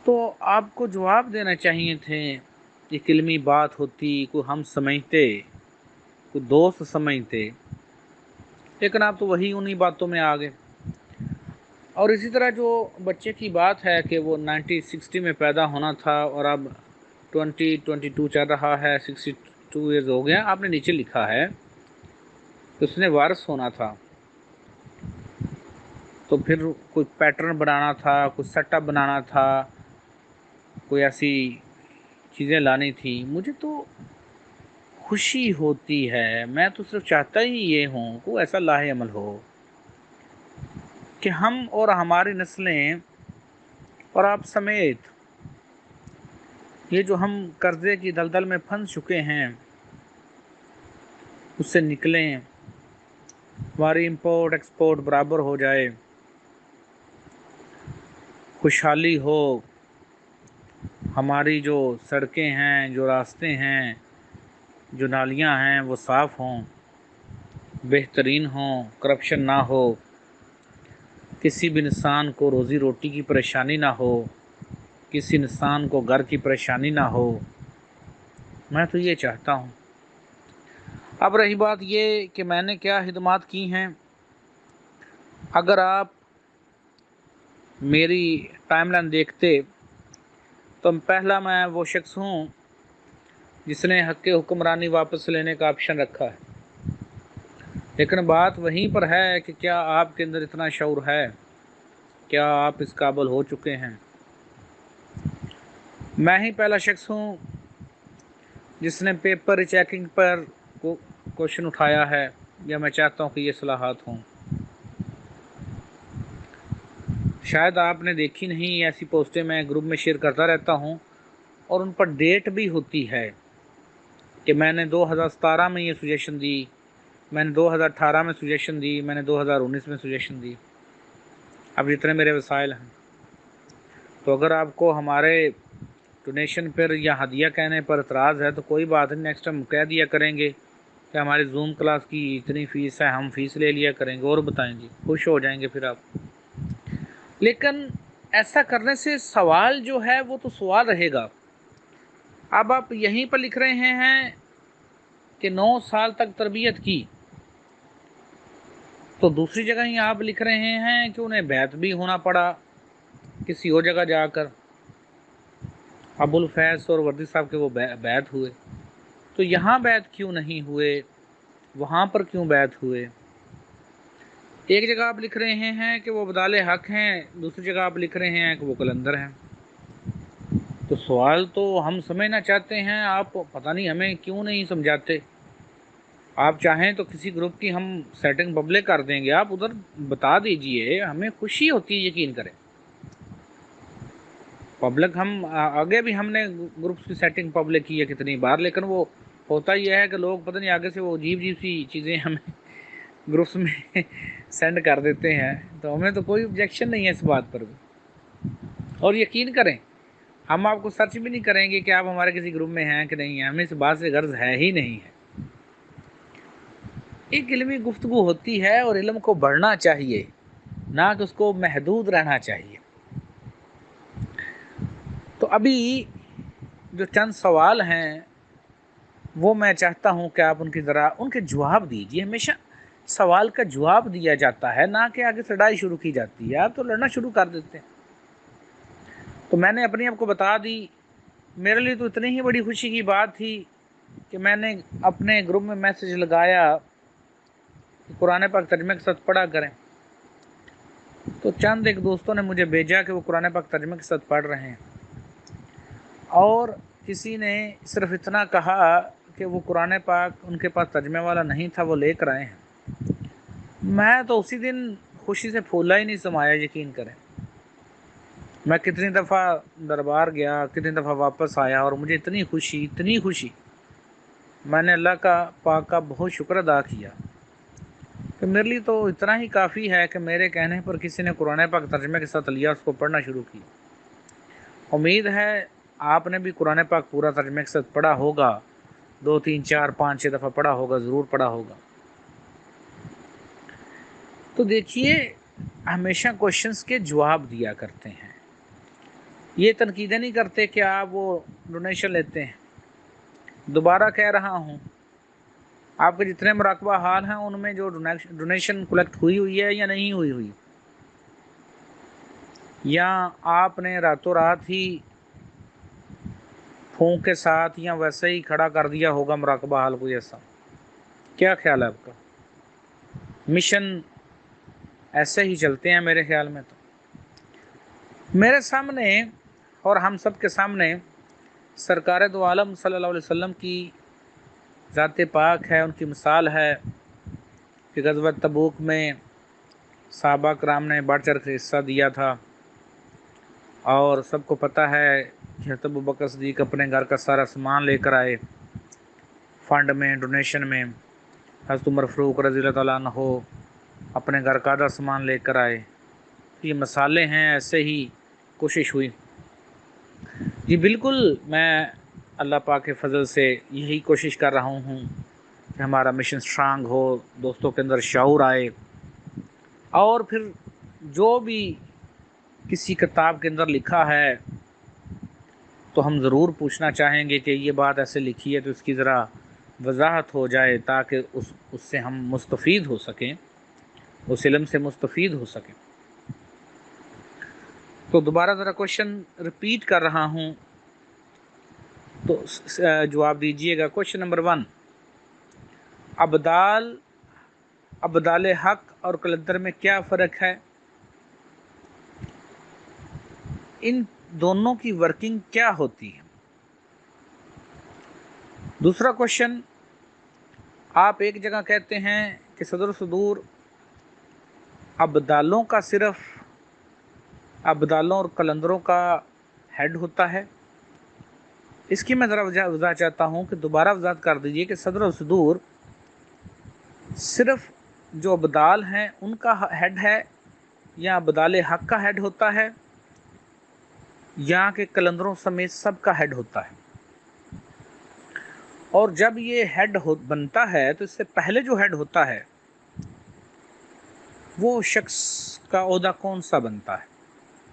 تو آپ کو جواب دینا چاہیے تھے، ایک علمی بات ہوتی، کوئی ہم سمجھتے، کوئی دوست سمجھتے، لیکن آپ تو وہی انہی باتوں میں آ گئے۔ اور اسی طرح جو بچے کی بات ہے کہ وہ 1960 میں پیدا ہونا تھا اور اب 2022 چل رہا ہے، 62 ایئرز ہو گیا، آپ نے نیچے لکھا ہے کہ اس نے وارث ہونا تھا، تو پھر کوئی پیٹرن بنانا تھا، کوئی سیٹ اپ بنانا تھا، کوئی ایسی چیزیں لانی تھی۔ مجھے تو خوشی ہوتی ہے، میں تو صرف چاہتا ہی یہ ہوں کہ ایسا لاہ عمل ہو کہ ہم اور ہماری نسلیں اور آپ سمیت یہ جو ہم قرضے کی دلدل میں پھنس چکے ہیں اس سے نکلیں، ہماری امپورٹ ایکسپورٹ برابر ہو جائے، خوشحالی ہو، ہماری جو سڑکیں ہیں، جو راستے ہیں، جو نالیاں ہیں وہ صاف ہوں، بہترین ہوں، کرپشن نہ ہو، کسی بھی انسان کو روزی روٹی کی پریشانی نہ ہو، کسی انسان کو گھر کی پریشانی نہ ہو۔ میں تو یہ چاہتا ہوں۔ اب رہی بات یہ کہ میں نے کیا خدمات کی ہیں، اگر آپ میری ٹائم لائن دیکھتے تو پہلا میں وہ شخص ہوں جس نے حق حکمرانی واپس لینے کا آپشن رکھا ہے، لیکن بات وہیں پر ہے کہ کیا آپ کے اندر اتنا شعور ہے، کیا آپ اس قابل ہو چکے ہیں؟ میں ہی پہلا شخص ہوں جس نے پیپر ری چیکنگ پر کوشچن اٹھایا ہے، یا میں چاہتا ہوں کہ یہ اصلاحات ہوں۔ شاید آپ نے دیکھی نہیں، ایسی پوسٹیں میں گروپ میں شیئر کرتا رہتا ہوں اور ان پر ڈیٹ بھی ہوتی ہے کہ میں نے 2017 میں یہ سجیشن دی، میں نے 2018 میں سجیشن دی، میں نے 2019 میں سجیشن دی۔ اب جتنے میرے وسائل ہیں، تو اگر آپ کو ہمارے ڈونیشن پر یا ہدیہ کہنے پر اعتراض ہے تو کوئی بات نہیں، نیکسٹ ٹائم کہہ دیا کریں گے کہ ہماری زوم کلاس کی اتنی فیس ہے، ہم فیس لے لیا کریں گے اور بتائیں گے، خوش ہو جائیں گے پھر آپ۔ لیکن ایسا کرنے سے سوال جو ہے وہ تو سوال رہے گا۔ اب آپ یہیں پر لکھ رہے ہیں کہ 9 سال تک تربیت کی، تو دوسری جگہ ہی آپ لکھ رہے ہیں کہ انہیں بیعت بھی ہونا پڑا کسی اور جگہ جا کر، ابو الفیض اور وردی صاحب کے وہ بیعت ہوئے، تو یہاں بیعت کیوں نہیں ہوئے، وہاں پر کیوں بیعت ہوئے؟ ایک جگہ آپ لکھ رہے ہیں کہ وہ بدال حق ہیں، دوسری جگہ آپ لکھ رہے ہیں کہ وہ قلندر ہیں۔ تو سوال تو ہم سمجھنا چاہتے ہیں، آپ پتہ نہیں ہمیں کیوں نہیں سمجھاتے۔ آپ چاہیں تو کسی گروپ کی ہم سیٹنگ پبلک کر دیں گے، آپ ادھر بتا دیجئے، ہمیں خوشی ہوتی ہے، یقین کریں۔ پبلک ہم آگے بھی ہم نے گروپس کی سیٹنگ پبلک کی ہے کتنی بار، لیکن وہ ہوتا یہ ہے کہ لوگ پتہ نہیں آگے سے وہ عجیب سی چیزیں ہمیں گروپس میں سینڈ کر دیتے ہیں، تو ہمیں تو کوئی آبجیکشن نہیں ہے اس بات پر بھی۔ اور یقین کریں، ہم آپ کو سرچ بھی نہیں کریں گے کہ آپ ہمارے کسی گروپ میں ہیں کہ نہیں ہیں، ہمیں اس بات سے غرض ہے ہی نہیں ہے۔ ایک علمی گفتگو ہوتی ہے اور علم کو بڑھنا چاہیے، نہ کہ اس کو محدود رہنا چاہیے۔ تو ابھی جو چند سوال ہیں وہ میں چاہتا ہوں کہ آپ ان کی ذرا ان کے جواب دیجیے۔ ہمیشہ سوال کا جواب دیا جاتا ہے، نہ کہ آگے سے لڑائی شروع کی جاتی ہے، آپ تو لڑنا شروع کر دیتے ہیں۔ تو میں نے اپنی آپ کو بتا دی، میرے لیے تو اتنی ہی بڑی خوشی کی بات تھی کہ میں نے اپنے گروپ میں میسج لگایا کہ قرآن پاک ترجمے کے ساتھ پڑھا کریں، تو چند ایک دوستوں نے مجھے بھیجا کہ وہ قرآن پاک ترجمے کے ساتھ پڑھ رہے ہیں، اور کسی نے صرف اتنا کہا کہ وہ قرآن پاک ان کے پاس ترجمے والا نہیں تھا، وہ لے کر آئے ہیں۔ میں تو اسی دن خوشی سے پھولا ہی نہیں سمایا، یقین کریں۔ میں کتنی دفعہ دربار گیا، کتنی دفعہ واپس آیا، اور مجھے اتنی خوشی، میں نے اللہ کا پاک کا بہت شکر ادا کیا کہ میرے لیے تو اتنا ہی کافی ہے کہ میرے کہنے پر کسی نے قرآن پاک ترجمے کے ساتھ لیا، اس کو پڑھنا شروع کیا۔ امید ہے آپ نے بھی قرآن پاک پورا ترجمے کے ساتھ پڑھا ہوگا، 2 3 4 5 6 دفعہ پڑھا ہوگا، ضرور پڑھا ہوگا۔ تو دیکھیے، ہمیشہ کوشچنس کے جواب دیا کرتے ہیں، یہ تنقیدیں نہیں کرتے کہ آپ وہ ڈونیشن لیتے ہیں۔ دوبارہ کہہ رہا ہوں، آپ کے جتنے مراقبہ حال ہیں ان میں جو ڈونیشن کلیکٹ ہوئی ہے یا نہیں ہوئی، یا آپ نے راتوں رات ہی پھونک کے ساتھ یا ویسے ہی کھڑا کر دیا ہوگا مراقبہ حال کوئی ایسا، کیا خیال ہے آپ کا؟ مشن ایسے ہی چلتے ہیں میرے خیال میں۔ تو میرے سامنے اور ہم سب کے سامنے سرکار دو عالم صلی اللہ علیہ وسلم کی ذات پاک ہے، ان کی مثال ہے کہ غزوہ تبوک میں صحابہ کرام نے بڑھ چڑھ کے حصہ دیا تھا، اور سب کو پتہ ہے کہ حضرت ابوبکر صدیق اپنے گھر کا سارا سامان لے کر آئے فنڈ میں، ڈونیشن میں۔ حضرت عمر فاروق رضی اللہ تعالیٰ عنہ اپنے گھر کا آدھا سامان لے کر آئے۔ یہ مثالیں ہیں، ایسے ہی کوشش ہوئی۔ جی بالکل، میں اللہ پاک کے فضل سے یہی کوشش کر رہا ہوں کہ ہمارا مشن سٹرانگ ہو، دوستوں کے اندر شعور آئے، اور پھر جو بھی کسی کتاب کے اندر لکھا ہے تو ہم ضرور پوچھنا چاہیں گے کہ یہ بات ایسے لکھی ہے تو اس کی ذرا وضاحت ہو جائے، تاکہ اس سے ہم مستفید ہو سکیں، اس علم سے مستفید ہو سکیں۔ تو دوبارہ ذرا کوشچن ریپیٹ کر رہا ہوں تو جواب دیجئے گا۔ کوشچن نمبر 1، ابدال حق اور کلندر میں کیا فرق ہے؟ ان دونوں کی ورکنگ کیا ہوتی ہے؟ دوسرا کوشچن، آپ ایک جگہ کہتے ہیں کہ صدر صدور ابدالوں کا صرف ابدالوں اور کلندروں کا ہیڈ ہوتا ہے۔ اس کی میں ذرا وضاحت چاہتا ہوں کہ دوبارہ وضاحت کر دیجئے کہ صدر و صدور صرف جو ابدال ہیں ان کا ہیڈ ہے، یا ابدال حق کا ہیڈ ہوتا ہے، یا کہ کلندروں سمیت سب کا ہیڈ ہوتا ہے؟ اور جب یہ ہیڈ بنتا ہے تو اس سے پہلے جو ہیڈ ہوتا ہے وہ شخص کا عہدہ کون سا بنتا ہے؟